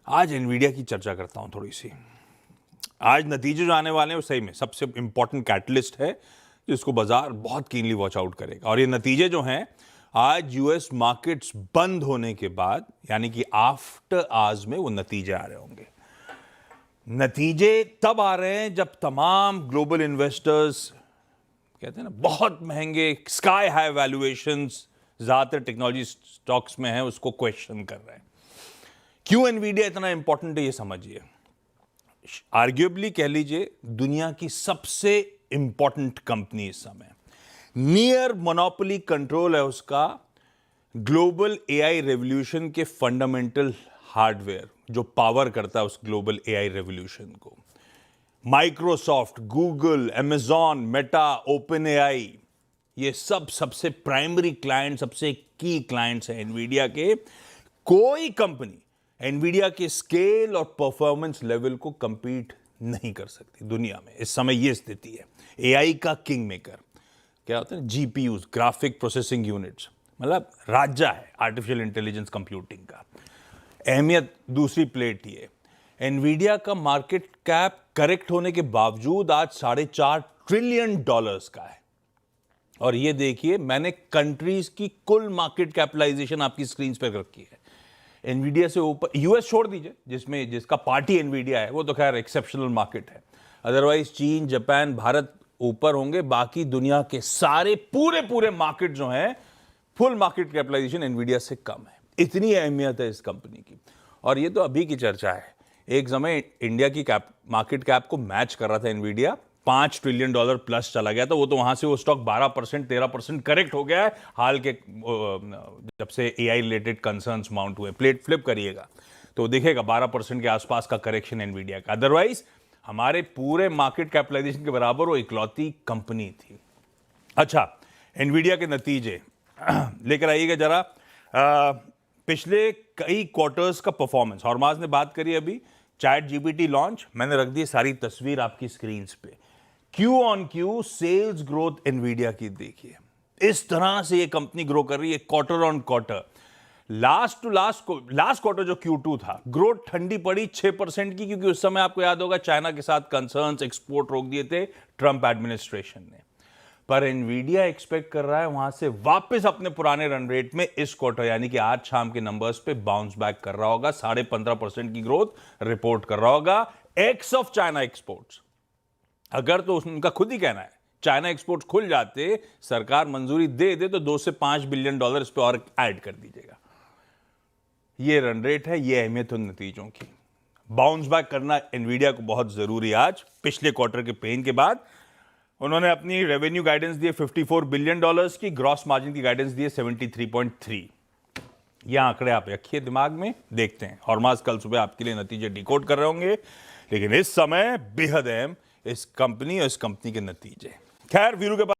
आज एनवीडिया की चर्चा करता हूं थोड़ी सी। आज नतीजे जो आने वाले हैं वो सही में सबसे इंपॉर्टेंट कैटलिस्ट है जिसको बाजार बहुत कीनली वॉच आउट करेगा। और ये नतीजे जो हैं आज यूएस मार्केट्स बंद होने के बाद यानी कि आफ्टर आवर्स में वो नतीजे आ रहे होंगे। नतीजे तब आ रहे हैं जब तमाम ग्लोबल इन्वेस्टर्स कहते हैं ना बहुत महंगे स्काई हाई वैल्यूएशंस ज्यादातर टेक्नोलॉजी स्टॉक्स में है उसको क्वेश्चन कर रहे हैं। क्यों एनवीडिया इतना इंपॉर्टेंट है ये समझिए। आर्ग्यूबली कह लीजिए दुनिया की सबसे इंपॉर्टेंट कंपनी इस समय, नियर मोनोपोली कंट्रोल है उसका ग्लोबल एआई रेवोल्यूशन के फंडामेंटल हार्डवेयर जो पावर करता है उस ग्लोबल एआई रेवोल्यूशन को। Microsoft, Google, Amazon, Meta, open AI, ये सब सबसे प्राइमरी क्लाइंट, सबसे की क्लाइंट्स हैं एनवीडिया के। कोई कंपनी एनवीडिया के स्केल और परफॉर्मेंस लेवल को कंपीट नहीं कर सकती दुनिया में। इस समय यह स्थिति है। एआई का किंग मेकर क्या होता है, जीपीयूज, ग्राफिक प्रोसेसिंग यूनिट्स, मतलब राजा है आर्टिफिशियल इंटेलिजेंस कंप्यूटिंग का। अहमियत दूसरी प्लेट ये, एनवीडिया का मार्केट कैप करेक्ट होने के बावजूद आज $4.5 ट्रिलियन का है। और ये देखिए मैंने कंट्रीज की कुल मार्केट कैपिटलाइजेशन आपकी स्क्रीन पर रखी है। एनवीडिया से ऊपर यूएस छोड़ दीजिए जिसका पार्टी एनवीडिया है, वो तो खैर एक्सेप्शनल मार्केट है। अदरवाइज चीन, जापान, भारत ऊपर होंगे। बाकी दुनिया के सारे पूरे मार्केट जो हैं फुल मार्केट कैपिटलाइजेशन एनवीडिया से कम है। इतनी अहमियत है इस कंपनी की। और ये तो अभी की चर्चा है, एक समय इंडिया की मार्केट कैप को मैच कर रहा था एनवीडिया, $5 ट्रिलियन प्लस चला गया था। वो तो वहां से वो स्टॉक 12% 13% करेक्ट हो गया है हाल के जब से एआई रिलेटेड कंसर्न्स माउंट हुए। प्लेट फ्लिप करिएगा तो दिखेगा 12% के आसपास का करेक्शन एनवीडिया का। अदरवाइज हमारे पूरे मार्केट कैपिटलाइजेशन के बराबर वो इकलौती कंपनी थी। अच्छा, एनवीडिया के नतीजे लेकर आइएगा जरा। पिछले कई क्वार्टर्स का परफॉर्मेंस, हॉर्माज ने बात करी अभी, चैट जीपीटी लॉन्च, मैंने रख दी सारी तस्वीर आपकी स्क्रीन पे। Q on Q sales growth Nvidia की देखिए, इस तरह से ये कंपनी ग्रो कर रही है quarter on quarter. Last quarter जो Q2 था, ग्रोथ ठंडी पड़ी 6% की, क्योंकि उस समय आपको याद होगा चाइना के साथ कंसर्न्स, एक्सपोर्ट रोक दिए थे ट्रंप एडमिनिस्ट्रेशन ने। पर एनवीडिया एक्सपेक्ट कर रहा है वहां से वापस अपने पुराने रन रेट में इस क्वार्टर यानी कि आज शाम के नंबर्स पे बाउंस बैक कर रहा होगा। 15.5% की ग्रोथ रिपोर्ट कर रहा होगा एक्स ऑफ चाइना एक्सपोर्ट्स। अगर तो उनका खुद ही कहना है चाइना एक्सपोर्ट्स खुल जाते, सरकार मंजूरी दे दे तो $2 से $5 बिलियन इस पे और ऐड कर दीजिएगा। ये रन रेट है, ये अहमियत उन नतीजों की। बाउंस बैक करना एनवीडिया को बहुत जरूरी आज पिछले क्वार्टर के पेन के बाद। उन्होंने अपनी रेवेन्यू गाइडेंस दी है $54 बिलियन की, ग्रॉस मार्जिन की गाइडेंस दी है 73.3। ये आंकड़े आप रखिए दिमाग में, देखते हैं। हॉर्माज कल सुबह आपके लिए नतीजे डिकोड कर रहे होंगे, लेकिन इस समय बेहद अहम इस कंपनी और इस कंपनी के नतीजे। खैर वीरू के पास